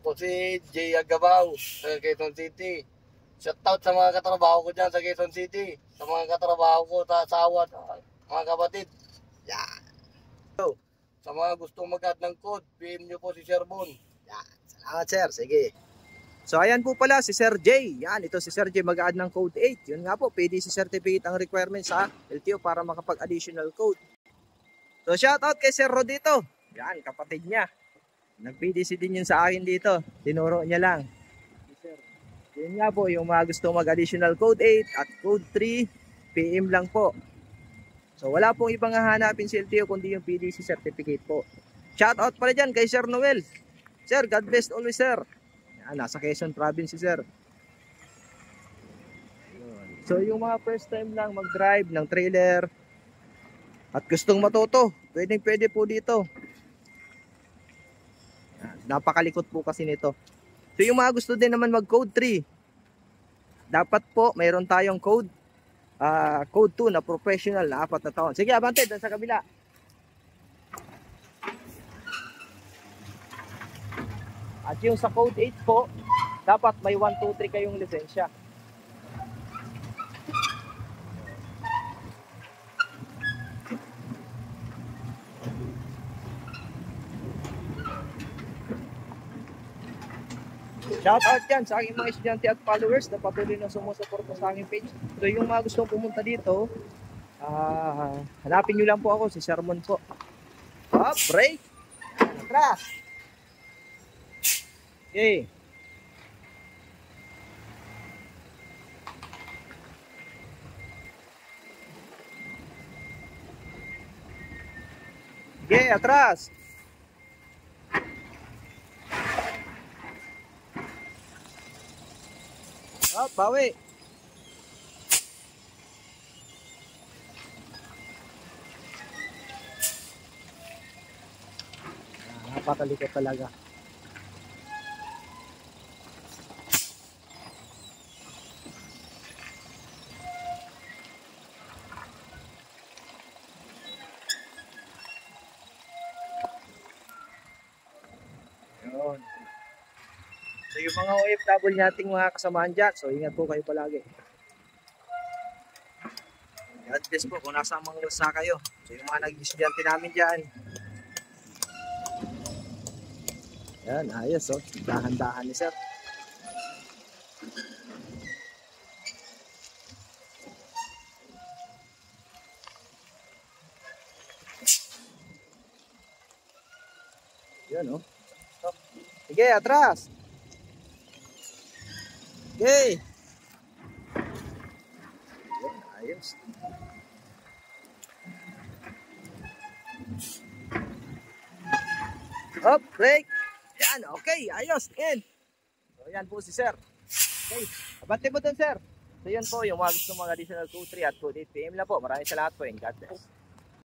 Ako si Jay Agabaw sa Quezon City. Shoutout sa mga katrabaho ko dyan sa Quezon City. Sa mga katrabaho ko, sa asawa, mga kapatid. Yan. So, sa mga gustong mag-add ng code, PM nyo po si Sir Bon. Yan. Salamat sir. Sige. So ayan po pala si Sir J. Yan, ito si Sir J mag-add ng code 8. Yun nga po, PDC certificate ang requirement sa LTO para makapag-additional code. So shoutout kay Sir Rodito. Yan, kapatid niya. Nag-PDC din yun sa akin dito. Tinuro niya lang. Yun nga po, yung mga gusto mag-additional code 8 at code 3, PM lang po. So wala pong ibang hahanapin si LTO kundi yung PDC certificate po. Shoutout pala dyan kay Sir Noel. Sir, God bless always sir. Yan, nasa Quezon Province si sir. So yung mga first time lang mag-drive ng trailer at gustong matuto, pwede po dito. Napakalikot po kasi nito. So yung mga gusto din naman mag code 3, dapat po mayroon tayong code 2 na professional na 4 na taon. Sige, abante doon sa kabila. At yung sa code 8 po, dapat may 1, 2, 3 kayong lisensya. Shoutout dyan sa aking mga estudyante at followers na patuloy na sumusuporta sa aking page. So yung mga gustong pumunta dito, hanapin nyo lang po ako, si Sherman po. Up, break! Atras! Okay. Okay, atras! Up, bawi! Napakalikot talaga. Yun. So yung mga OFW nating mga kasamaan dyan, so ingat po kayo palagi. God bless po kung nasa mga lusa kayo. So yung mga nag-estudyante namin dyan. Yan, ayos oh. Dahan-dahan ni sir. Yan oh. Sige, atras! Okay. Yan, ayos. Up, break. Yan, okay, ayos. In. So, yan po si sir. Okay, abante mo dun sir. So, yan po yung mga gusto mga additional code 3 at code 8 PM lang po. Maraming salamat po and God bless.